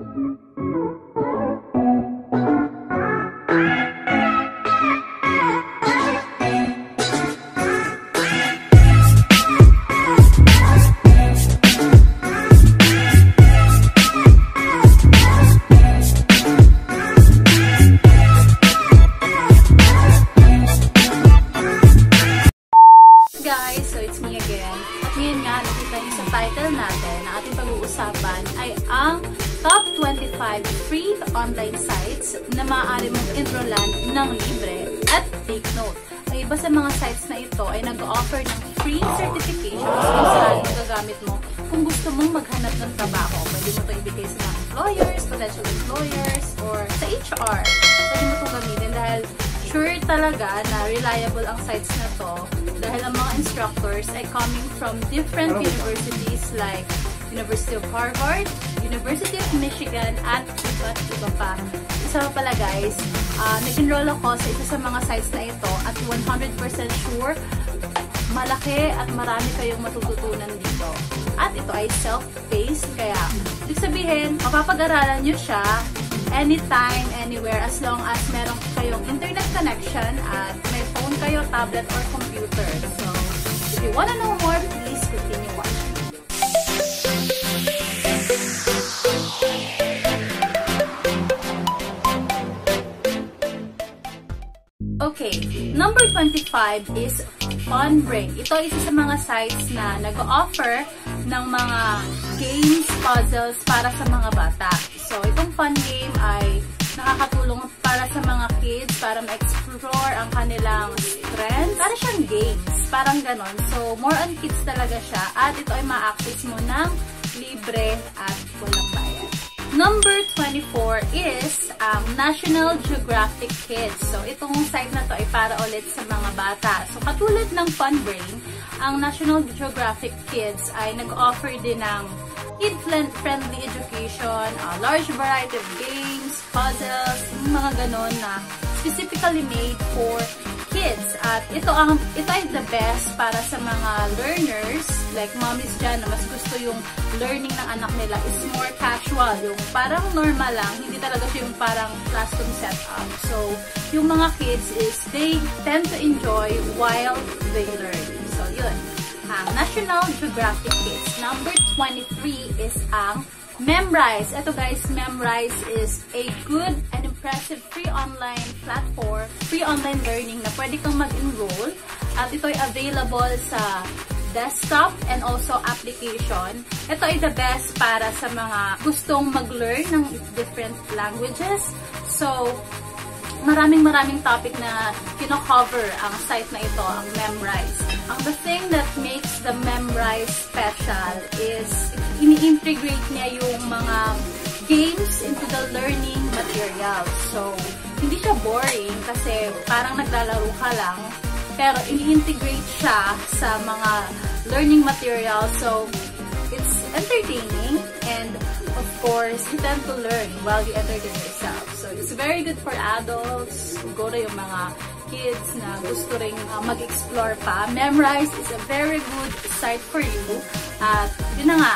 Guys, so it's me again. At ngayon nga, nakita niyo sa title natin na ating pag-uusapan ay ang top 25 free online sites na maaari mong enrollan ng libre. At take note, ang iba sa mga sites na ito ay nag-offer ng free certifications kung saan magagamit mo kung gusto mong maghanap ng trabaho. Pwede mo ito ibigay sa mga employers, potential employers, or sa HR. Pwede mo itong gamitin dahil sure talaga na reliable ang sites na to dahil ang mga instructors ay coming from different universities like University of Harvard, University of Michigan, at iba pa. Isa pa pala guys, nag-enroll ako sa isa sa mga sites na ito at 100% sure malaki at marami kayong matututunan dito. At ito ay self-paced, kaya ibig sabihin, mapapag-aralan nyo siya anytime, anywhere, as long as meron kayong internet connection at may phone kayo, tablet, or computer. So, if you wanna know more, please continue watching. Okay, number 25 is Funbrain. Ito ay isa sa mga sites na nag-offer ng mga games, puzzles para sa mga bata. So, itong fun game ay nakakatulong para sa mga kids para ma-explore ang kanilang strengths. Para siyang games, parang ganon. So, more on kids talaga siya at ito ay ma-access mo ng libre at walang bayad. Number 24 is National Geographic Kids. So, itong site na to ay para ulit sa mga bata. So, katulad ng Funbrain, ang National Geographic Kids ay nag-offer din ng kid-friendly education, large variety of games, puzzles, mga ganon na specifically made for kids. At ito ay the best para sa mga learners, like mommies dyan na mas gusto yung learning ng anak nila is more casual, yung parang normal lang, hindi talaga siya yung parang classroom setup. So, yung mga kids is they tend to enjoy while they learn. So, yun. Ang National Geographic Kids. Number 23 is ang Memrise. Ito guys, Memrise is a good and impressive free online platform, free online learning na pwede kang mag-enroll. At ito ay available sa desktop and also application. Ito ay the best para sa mga gustong mag-learn ng different languages. So, maraming topic na kino-cover ang site na ito, ang Memrise. The thing that makes the Memrise special is ini-integrate niya yung mga games into the learning materials. So, hindi siya boring kasi parang naglalaro ka lang, pero ini-integrate siya sa mga learning materials. So, it's entertaining and of course, you tend to learn while you entertain yourself. So, it's very good for adults. Go na yung mga kids na gusto rin mag-explore pa. Memrise is a very good site for you. At yun na nga,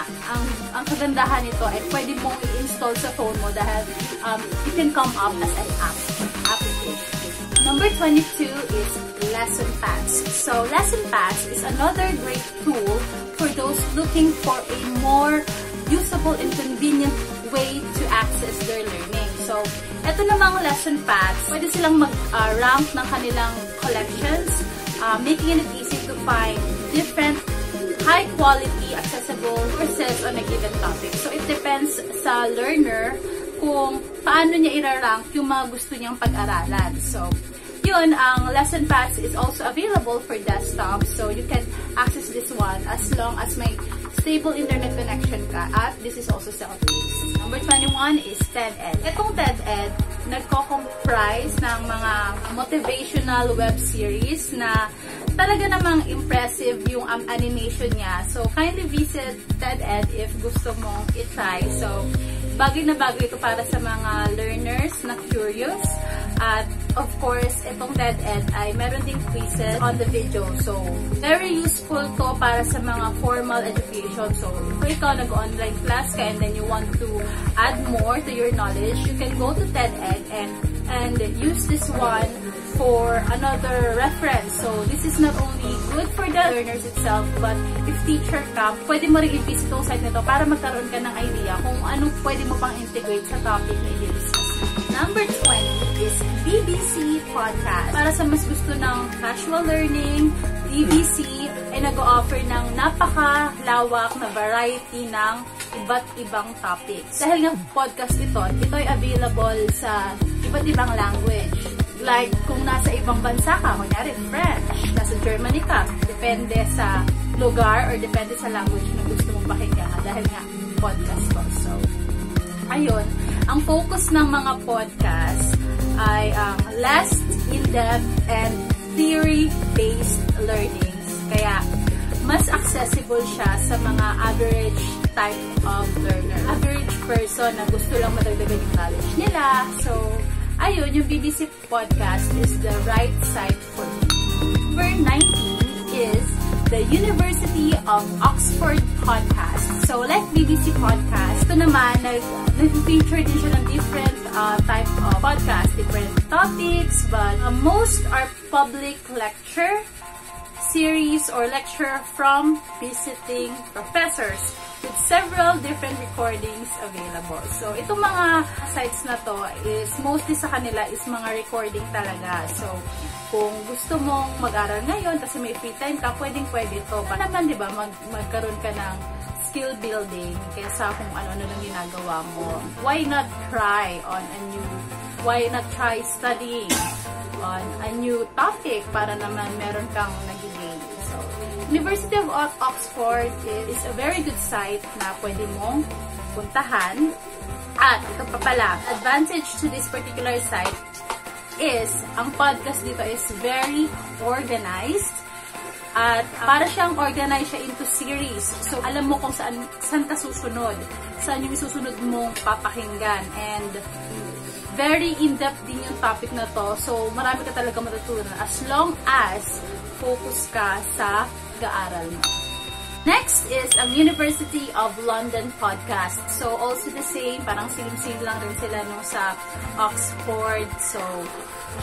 ang kagandahan nito ay pwede mong i-install sa phone mo dahil it can come up as an application. Number 22 is Lesson Pads. So, Lesson Pads is another great tool for those looking for a more usable and convenient way to access their learning. So, ito namang lesson pads, pwede silang mag-rank ng kanilang collections, making it easy to find different high-quality, accessible courses on a given topic. So, it depends sa learner kung paano niya i-rank yung mga gusto niyang pag-aralan. So, yun, ang lesson pads is also available for desktop. So, you can access this one as long as may stable internet connection ka. At this is also self-paced. Number 21 is TED-Ed. Itong TED-Ed, nagko-comprise ng mga motivational web series na talaga namang impressive yung animation niya. So, kindly visit TED-Ed if gusto mong i-try. So, bagay na bagay ito para sa mga learners na curious. At of course, itong TED-Ed ay meron ding quizzes on the video. So, very useful to para sa mga formal education. So, kung ikaw nag-online class ka and then you want to add more to your knowledge, you can go to TEDx and use this one for another reference. So, this is not only good for the learners itself, but if teacher ka, pwede mo rin i-visit itong site nito para magkaroon ka ng idea kung ano pwede mo pang integrate sa topic na i-discuss. Number 20 is BBC Podcast. Para sa mas gusto ng casual learning, BBC ay nag-o-offer ng napakalawak na variety ng iba't ibang topics. Dahil nga podcast ito ay available sa iba't ibang language. Like, kung nasa ibang bansa ka, kunyari French, nasa Germany ka, depende sa lugar or depende sa language na gusto mong pakinggan. Dahil nga, podcast to. So, ayun, ang focus ng mga podcast ay ang less in-depth and theory-based learnings. Kaya, mas accessible siya sa mga average type of learner. Average person na gusto lang madagdagan yung knowledge nila. So, ayun, yung BBC Podcast is the right site for you. Number 19 is the University of Oxford Podcast. So, like BBC Podcast, ito naman, nag-feature din siya ng different type of podcast, different topics, but most are public lecture series or lecture from visiting professors with several different recordings available. So, itong mga sites na to is mostly sa kanila is mga recording talaga. So, kung gusto mong mag-aral ngayon kasi may free time ka, pwedeng-pwede ito. Para naman, di ba, magkaroon ka ng skill building kaysa kung ano-ano lang ginagawa mo. Why not try studying on a new topic para naman meron kang nag-gain. So, University of Oxford is a very good site na pwede mong puntahan. At ito pa pala, advantage to this particular site is, ang podcast dito is very organized. At para siyang organize siya into series. So, alam mo kung saan ka susunod. Saan yung susunod mong papakinggan. And very in-depth din yung topic na to. So, marami ka talaga matutunan as long as focus ka sa pag-aaral mo. Next is ang University of London Podcast. So, also the same. Parang same lang rin sila nung sa Oxford. So,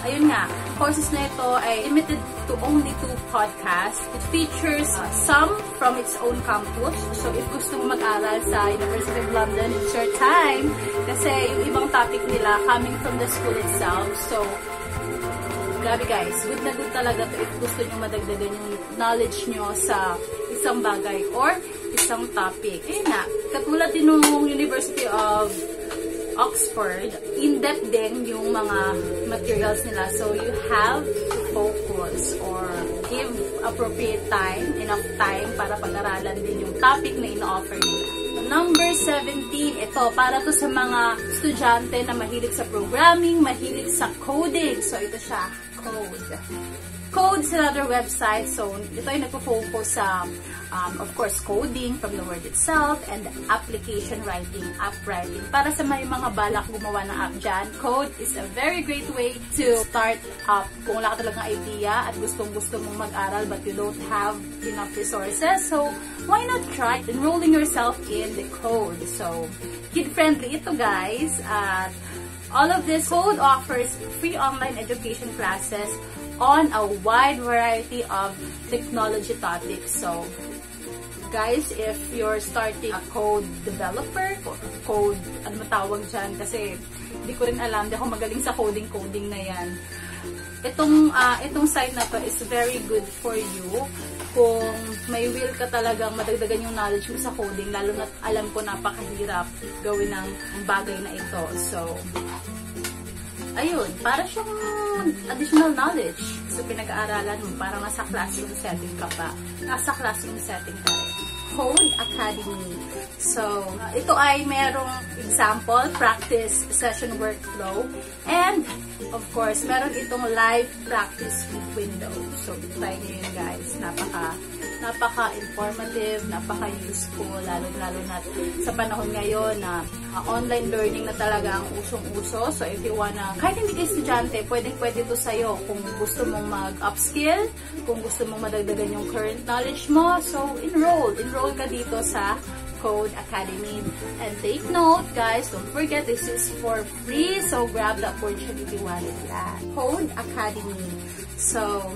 ayun nga. Courses na ito ay limited to only 2 podcasts. It features some from its own campus. So, if gusto mo mag-aral sa University of London, it's your time. Kasi yung ibang topic nila coming from the school itself. So, grabe guys. Good na good talaga to if gusto nyo madagdagan yung knowledge nyo sa isang bagay or isang topic. Ayun na. Katulad din ng University of Oxford, in-depth din yung mga materials nila. So, you have to focus or give appropriate time, enough time para pag-aralan din yung topic na ino-offer nila. Number 17, ito, para to sa mga estudyante na mahilig sa programming, mahilig sa coding. So, ito siya, Code. Code is another website. So, ito ay nagpo-focus sa, of course, coding from the word itself and application writing, app writing. Para sa may mga balak gumawa ng app dyan, Code is a very great way to start up. Kung wala ka talagang idea at gustong-gusto mong mag-aral but you don't have enough resources, so why not try enrolling yourself in the Code? So, kid-friendly ito guys. At all of this, Code offers free online education classes on a wide variety of technology topics. So, guys, if you're starting a code developer, code, ano matawag dyan, kasi hindi ko rin alam, hindi ako magaling sa coding na yan. Itong site na to is very good for you kung may will ka talagang madagdagan yung knowledge mo sa coding, lalo na alam ko napakahirap gawin ng bagay na ito. So, ayun, para siyang additional knowledge sa pinag-aaralan mo, parang nasa classroom setting ka pa. Nasa classroom setting ka rin. Code Academy. So, ito ay merong example, practice session workflow, and of course, meron itong live practice window. So, try nyo yun guys. Napaka-informative, napaka-useful, lalo na sa panahon ngayon na online learning na talaga ang usong-uso. So, if you wanna, kahit hindi ka estudyante, pwede to sa'yo kung gusto mong mag-upskill, kung gusto mong madagdagan yung current knowledge mo. So, enroll ka dito sa Code Academy. And take note, guys, don't forget this is for free, so grab the opportunity while it's at Code Academy. So,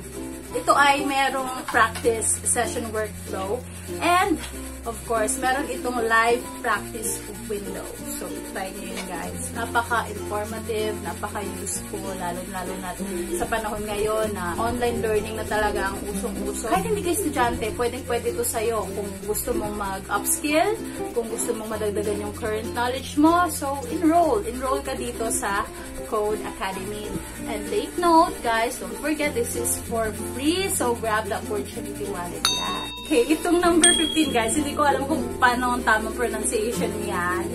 ito ay merong practice session workflow and of course, meron itong live practice window. So, try nyo yun, guys. Napaka-informative, napaka-useful, lalo-lalo na sa panahon ngayon na online learning na talaga ang usong-uso. Kahit hindi ka estudyante, pwedeng-pwede ito sa'yo kung gusto mong mag-upskill, kung gusto mong madagdagan yung current knowledge mo. So, enroll ka dito sa Code Academy. And take note, guys, don't forget this is for free, so grab the opportunity while it's at. Okay, itong number 15, guys, hindi ko alam kung paano ang tamang pronunciation niyan.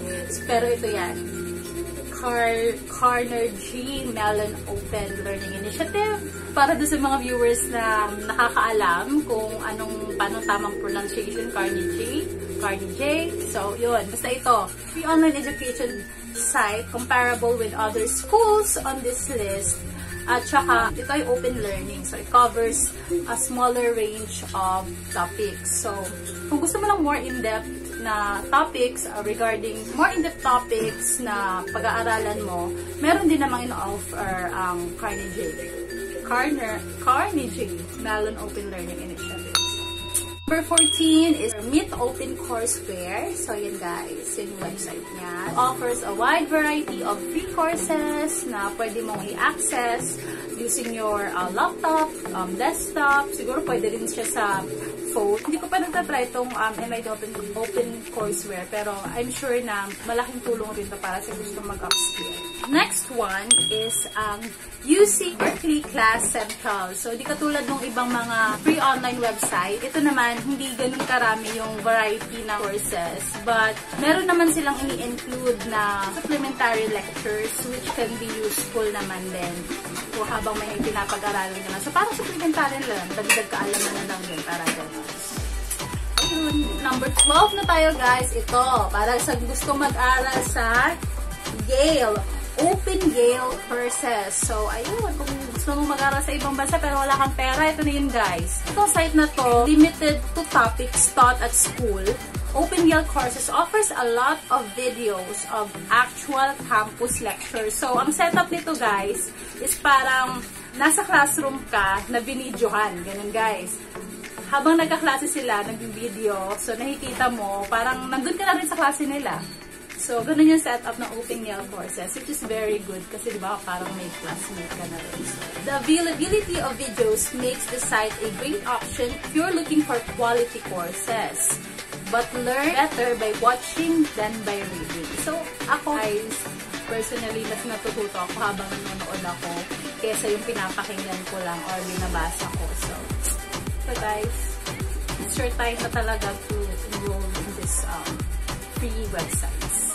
Pero ito yan. Carnegie Mellon Open Learning Initiative. Para doon sa mga viewers na nakakaalam kung paano tamang pronunciation, Carnegie. So, yun. Basta ito. Free online education site comparable with other schools on this list. At saka, ito ay open learning. So, it covers a smaller range of topics. So, kung gusto mo lang more in-depth na topics regarding more in-depth topics na pag-aaralan mo, meron din namang ino-offer ang Carnegie Mellon Open Learning Initiative. Number 14 is Meet Open Courseware. So, yan guys, yung website niya. Offers a wide variety of free courses na pwede mong i-access using your laptop, desktop. Siguro pwede rin siya sa phone. Hindi ko pa nagtatry itong MIT Open Courseware, pero I'm sure na malaking tulong rin ito para sa gusto mag-upskill. Next one is UC Berkeley Class Central. So, di katulad ng ibang mga free online website, ito naman, hindi ganun karami yung variety na courses. But, meron naman silang ini-include na supplementary lectures which can be useful naman din kung habang may pinapag-aralan ka na. So, parang supplementary lang, dagdag kaalaman na lang din para gano'n. Number 12 na tayo, guys. Ito, para sa gusto mag-aral sa Gale. Open Gale courses. So, ayun, kung gusto mo mag-aral sa ibang bansa pero wala kang pera, ito na yun, guys. Itong site na to, limited to topics taught at school. Open Gale courses offers a lot of videos of actual campus lectures. So, ang setup nito, guys, is parang nasa classroom ka na binidyohan. Ganun, guys. Habang nagkaklase sila, nag-video, so nakikita mo, parang nandun ka na rin sa klase nila. So, ganun yung setup ng Open Gale courses, which is very good kasi diba parang may classmate ka na rin. The availability of videos makes the site a great option if you're looking for quality courses. But learn better by watching than by reading. So, ako guys, personally, mas natututo ako habang nanonood ako kesa yung pinapakinggan ko lang or binabasa ko. So guys, it's your time na talaga to enroll in this free websites.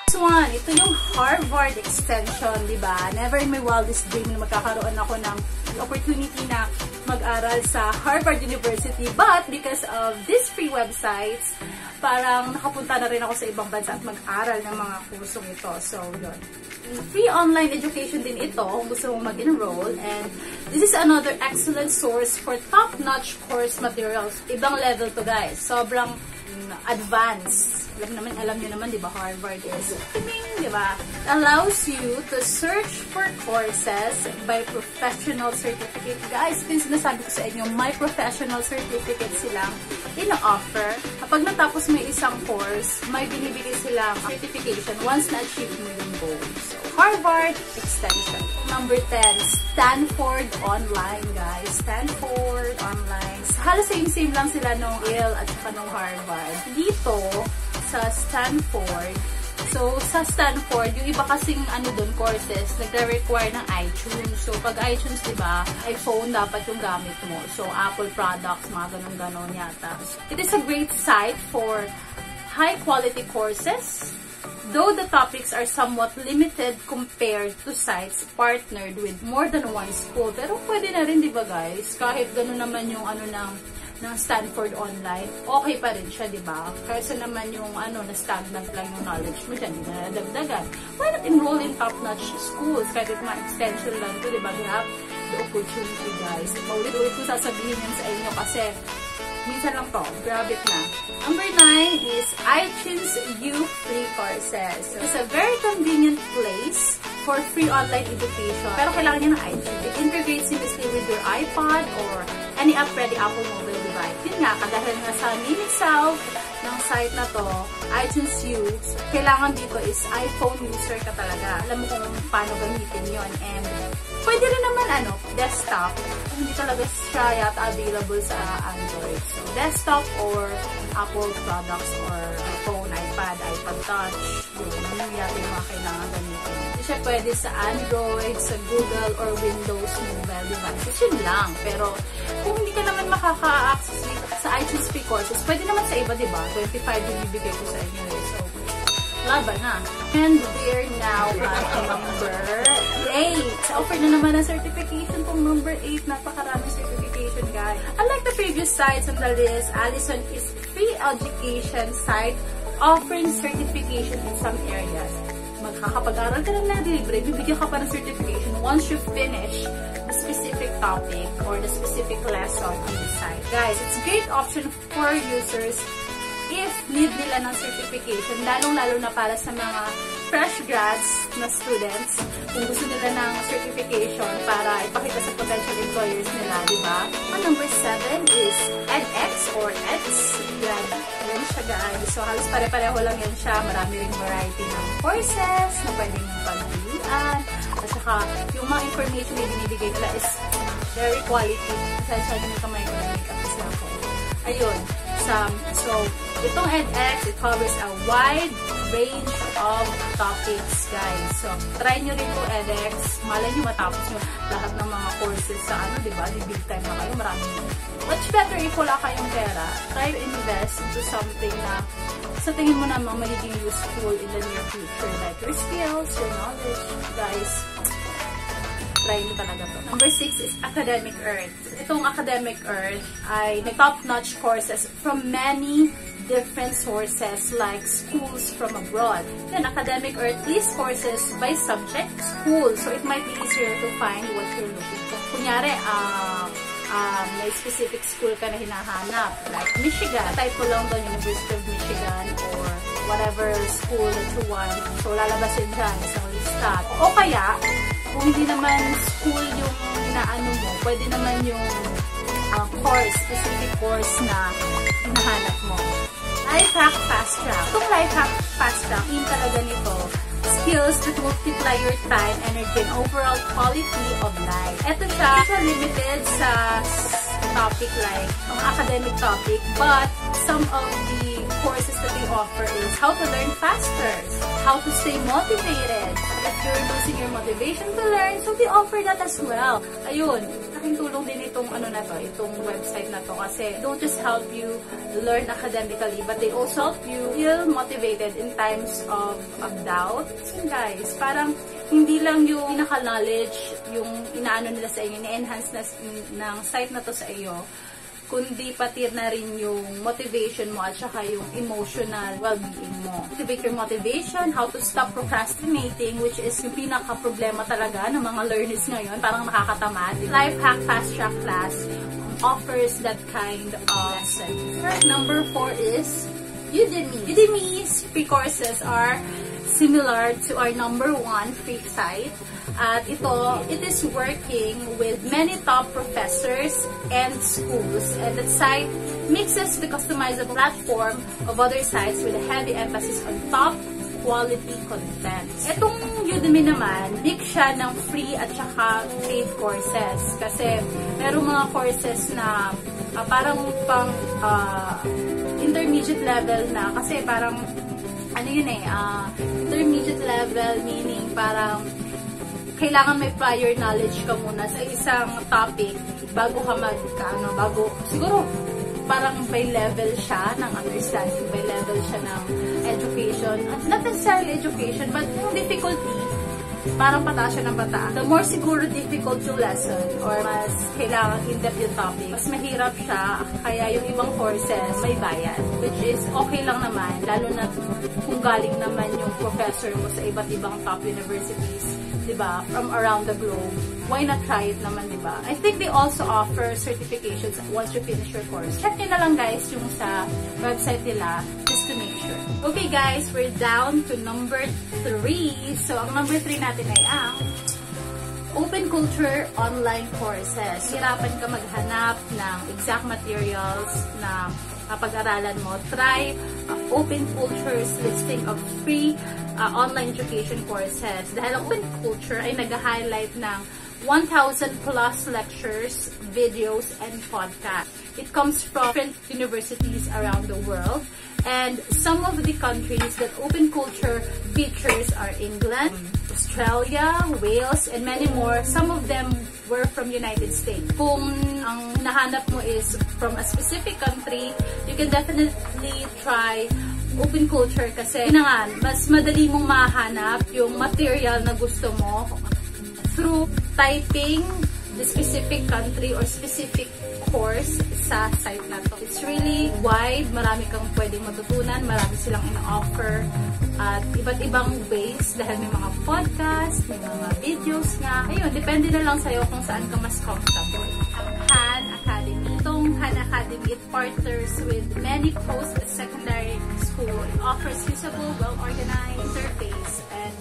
Next one, ito yung Harvard Extension, diba? Never in my wildest dream na magkakaroon ako ng opportunity na mag-aral sa Harvard University. But because of these free websites, parang nakapunta na rin ako sa ibang bansa at mag-aral ng mga kursong ito. So, yun. Free online education din ito kung gusto mong mag-enroll. And this is another excellent source for top-notch course materials. Ibang level to, guys. Sobrang advanced. Alam nyo naman, di ba, Harvard is, di ba, allows you to search for courses by professional certificate. Guys, ito yung sinasabi ko sa inyo, may professional certificate silang ino-offer. Kapag natapos mo yung isang course, may binibigay silang certification once na-achieve mo yung goal. So, Harvard Extension. Number 10, Stanford Online, guys. Stanford Online. Halos same lang sila nung Yale at saka nung Harvard. Dito, sa Stanford. So, sa Stanford, yung iba kasing courses, nagre-require ng iTunes. So, pag iTunes, diba, iPhone dapat yung gamit mo. So, Apple products, mga ganun-ganon yata. It is a great site for high-quality courses, though the topics are somewhat limited compared to sites partnered with more than one school. Pero pwede na rin, diba guys? Kahit ganun naman yung ng Stanford Online, okay pa rin siya, di ba? Kaysa naman yung na stagnant lang yung knowledge mo dyan, hindi na nadagdagan. Why not enroll in top-notch schools? Kahit mga extension lang to, di ba? You have the opportunity, guys. Maulit-ulit ko sasabihin yan sa inyo kasi Minsan lang to. Grab it na. Number 9 is iTunes U free courses. So, it's a very convenient place for free online education. Pero kailangan niya ng iTunes. It integrates seamlessly with your iPod or any app-ready Apple mobile device. Yun nga, dahil nga sa name itself ng site na to, iTunes U, kailangan dito is iPhone user ka talaga. Alam mo kung paano gamitin yon. And pwede rin naman desktop. Hindi talaga siya yata available sa Android. So, desktop or Apple products or phone, iPad Touch, yun yata yung mga kailangan gamitin. Hindi siya pwede sa Android, sa Google, or Windows mobile devices. Yun lang. Pero, kung hindi ka naman makaka-access sa iTunes free courses, pwede naman sa iba, diba? 25 yung bibigay ko sa inyo. So, laban na. And we're now at number 8. Offer na naman ang certification kung number 8. Napakaraming certification, guys. Unlike the previous sites on the list, Allison is free education site offering certification in some areas. Magkakapag-aral ka ng libre, bibigyan ka pa ng certification once you finish the specific topic or the specific lesson on the site. Guys, it's a great option for users if need nila ng certification, lalong-lalo na para sa mga fresh grads na students, kung gusto nila ng certification para ipakita sa potential employers nila, di ba? Number 7 is edX or EDS. Yan siya, guys. So, halos pare-pareho lang yan siya. Marami ring variety ng courses na pwedeng pagpilian. At saka, yung mga information na binibigay nila is very quality. Kasi siya din yung kamay ko na make-up kasi ako. Ayun. So, itong edX, it covers a wide range of topics, guys. So, try nyo rin itong edX. Malay nyo matapos nyo lahat ng mga courses sa diba? Di big time na kayo. Maraming much better if wala kayong pera. Try to invest into something na sa tingin mo naman magiging useful in the near future. Like your skills, your knowledge, guys. Try nyo talaga to. Number 6 is Academic Earth. Itong Academic Earth ay may top-notch courses from many different sources like schools from abroad. Then, Academic Earth lists courses by subject, school. So, it might be easier to find what you're looking for. Kunyari, may specific school ka na hinahanap. Like Michigan. Type mo lang doon, University of Michigan or whatever school that you want. So, lalabasin dyan isang lista. O kaya, kung hindi naman school yung inaano mo, pwede naman yung course, specific course na hinahanap mo. Life Hack Fast Track. Itong Life Hack Fast Track, yung talaga nito, skills that multiply your time, energy, and overall quality of life. Ito siya limited sa topic like academic topic, but some of the courses that they offer is how to learn faster, how to stay motivated, if you're losing your motivation to learn, so they offer that as well. Ayun, aking tulong din itong itong website na to kasi don't just help you learn academically, but they also help you feel motivated in times of doubt. So guys, parang hindi lang yung pinaka-knowledge, yung inaano nila sa inyo, ni-enhance ng site na to sa iyo, kundi pati na rin yung motivation mo at saka yung emotional well-being mo. Activate your motivation, how to stop procrastinating, which is yung pinaka-problema talaga ng mga learners ngayon, parang nakakatamad. Life Hack Fast Track class offers that kind of lesson. Number 4 is Udemy. Udemy's free courses are similar to our number 1 free site. At it is working with many top professors and schools. And that site mixes the customizable platform of other sites with a heavy emphasis on top quality content. Itong Udemy naman, mix siya ng free at saka paid courses. Kasi meron mga courses na parang pang intermediate level na. Kasi parang, intermediate level meaning parang kailangan may prior knowledge ka muna sa isang topic bago ka siguro parang by level siya ng understanding, by level siya ng education. Not necessarily education, but yung difficulty, parang pataas siya ng pataas. The more siguro difficult yung lesson or mas kailangan in-depth yung topic, mas mahirap siya, kaya yung ibang courses may bayad. Which is okay lang naman, lalo na kung galing naman yung professor mo sa iba't ibang top universities. diba, from around the globe, why not try it naman, diba? I think they also offer certifications once you finish your course. Check nyo na lang guys yung sa website nila just to make sure. Okay guys, we're down to number 3. So, ang number 3 natin ay ang Open Culture online courses. Hirapan ka maghanap ng exact materials na pag-aralan mo. Try Open Culture's listing of free online education courses. Dahil Open Culture ay nag-highlight ng 1,000 plus lectures, videos, and podcasts. It comes from different universities around the world. And some of the countries that Open Culture features are England, Australia, Wales, and many more. Some of them were from United States. Kung ang nahanap mo is from a specific country, you can definitely try Open Culture kasi nga, mas madali mong mahanap yung material na gusto mo through typing the specific country or specific course sa site na to. It's really wide. Marami kang pwedeng matutunan. Marami silang in-offer at iba't ibang ways dahil may mga podcast, may mga videos nga. Ayun, depende na lang sa'yo kung saan ka mas comfortable. Ang Han Academy. Itong Han Academy, it partners with many post-secondary school. It offers usable, well-organized interface and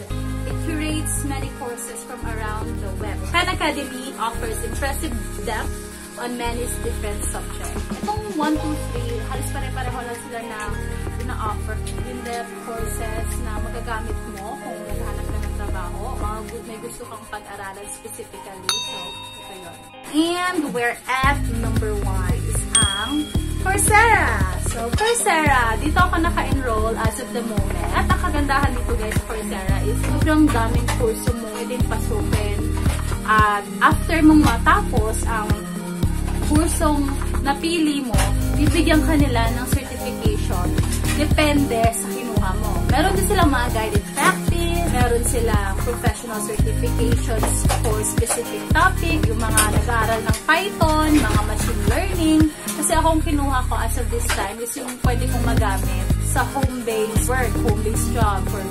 it curates many courses from around the web. Han Academy offers impressive depth on many different subjects. Itong 1, 2, 3, halos pare-pareho lang sila na ina-offer in-depth courses na magagamit mo kung naghahanap ka ng trabaho o may gusto kang pag-aralan specifically. So, ito yun. And we're at number 1 is ang Coursera. So, Coursera, dito ako naka-enroll as of the moment. At ang kagandahan dito guys, Coursera is sobrang daming kurso mo pwedeng pasukin. At after mong matapos ang kursong napili mo, bibigyan ka nila ng certification. Depende sa kinuha mo. Meron din silang mga guided practice, meron silang professional certifications for specific topic, yung mga nag-aaral ng Python, mga machine learning. Kasi akong kinuha ko as of this time is yung pwede kong magamit sa home-based work, home-based job, or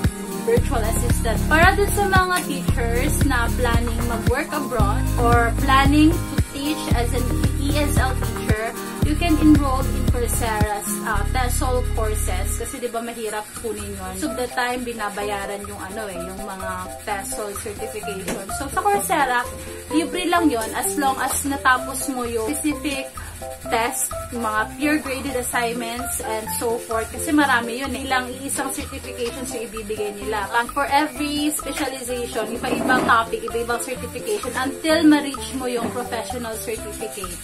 virtual assistant. Para dun sa mga teachers na planning mag-work abroad or planning to teach as an ESL teacher, you can enroll in Coursera's TESOL courses kasi di ba mahirap kunin yun. So, the time binabayaran yung yung mga TESOL certification. So, sa Coursera, libre lang yon as long as natapos mo yung specific test, mga peer-graded assignments, and so forth. Kasi marami yun eh. Iisang certifications yung ibibigay nila. And for every specialization, iba-ibang topic, iba-ibang certification until ma-reach mo yung professional certificate.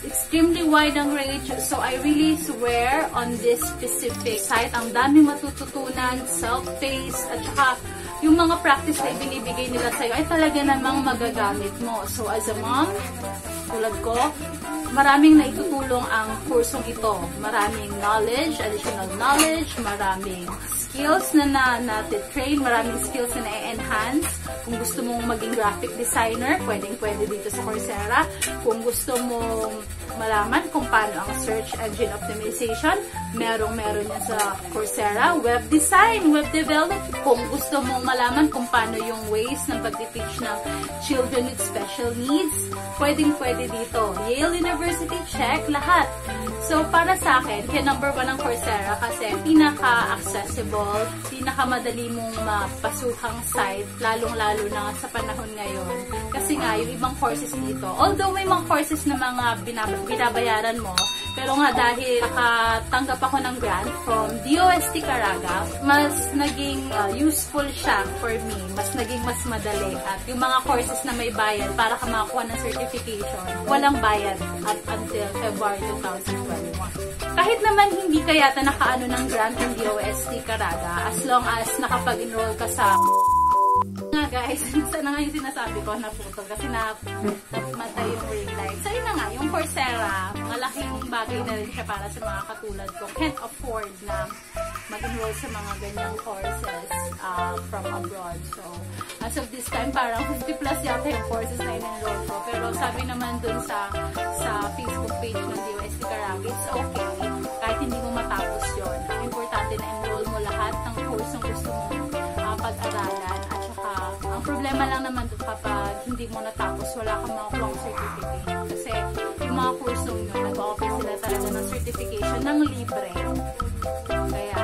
Extremely wide ang range. So, I really swear on this specific site. Ang daming matututunan, self-paced, at saka yung mga practice na ibinibigay nila sa'yo ay talaga namang magagamit mo. So, as a mom, tulad ko, maraming naitutulong ang kursong ito. Maraming knowledge, additional knowledge, maraming skills na na-train, maraming skills na na-enhance. Kung gusto mong maging graphic designer, pwedeng-pwede dito sa Coursera. Kung gusto mong malaman kung paano ang search engine optimization, meron yan sa Coursera. Web design, web development. Kung gusto mong malaman kung paano yung ways ng pag-teach ng children with special needs, pwedeng-pwede dito. Yale University, check lahat. So, para sa akin, kaya number 1 ang Coursera kasi pinaka-accessible, pinaka-madali mong mapasukang site, lalong-lalo na sa panahon ngayon. Kasi nga, yung ibang courses dito, although may mga courses na mga binabayaran mo, pero nga dahil nakatanggap ako ng grant from DOST Caraga, mas naging useful siya for me. Mas naging mas madali. At yung mga courses na may bayad para ka makakuha ng certification, walang bayad at until February 2021. Kahit naman hindi ka yata nakaano ng grant ng DOST Caraga, as long as nakapag-enroll ka sa nga guys, sana nga yung sinasabi ko na putol kasi namatay yung ring light. So yun na nga, yung Coursera, malaking bagay na rin siya para sa mga katulad ko. Can't afford na mag-enroll sa mga ganyang courses from abroad. So, as of this time, parang 50 plus yata yung courses na in-enroll ko. Pero sabi naman dun sa Facebook page ng DOST Caraga, it's okay. Kahit hindi mo matapos yun. Ang importante na enroll mo lahat ng course ng gusto mong pag-aralan. At saka, ang Ang problema lang naman doon kapag hindi mo natapos, wala kang makukuha ng certificate. Kasi yung mga kursong yun, nag-offer sila talaga ng certification ng libre. Kaya,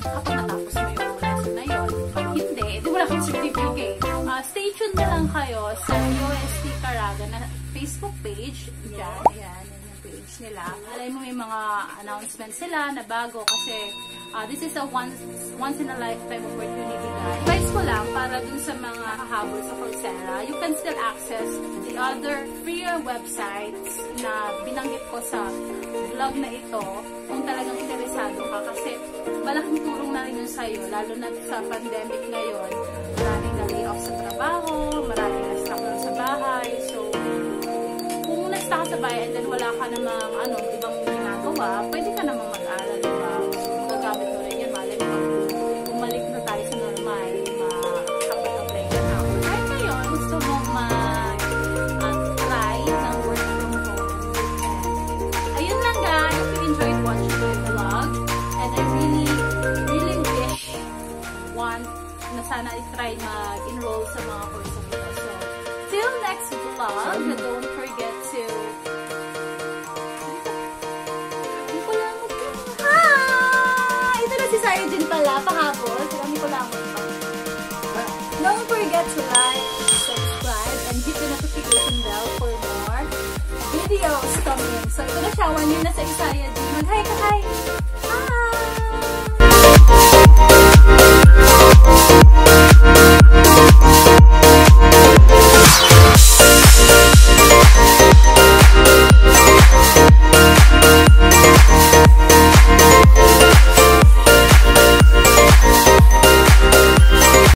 kapag natapos mo yung lesson na yun, pag hindi, edi wala kang certificate. Stay tuned na lang kayo sa UST Caraga na Facebook page. Diyan, ayan yung page nila. Alam mo, may mga announcements sila na bago kasi this is a once in a lifetime opportunity, guys. Advice ko lang para dun sa mga hahabol sa Coursera, you can still access the other freer websites na binanggit ko sa vlog na ito kung talagang interesado ka kasi malaking tulong na rin yun sa'yo, lalo na sa pandemic ngayon. Maraming na-lay-off sa trabaho, maraming na-stuck lang sa bahay. So, kung na-stuck ka sa bahay and then wala ka namang ibang ginagawa, pwede ka namang mag-aral, diba? So, magagamit mo rin yan. Malay mo, bumalik na tayo sa normal, makapag-apply ka na. Kahit ngayon, gusto mo mag-try ng work from home. And, ayun lang, guys. If you enjoyed watching my vlog, and I really wish na sana i-try mag-enroll sa mga course ito. So, till next vlog, don't forget to ito na si Sarah pala, pahabol. Kami ko lang pa. Don't forget to like, subscribe, and hit the notification bell for more videos coming. So, ito na siya. 1 year na sa Isaya Jean. Mag-hi ka, hi! Hi!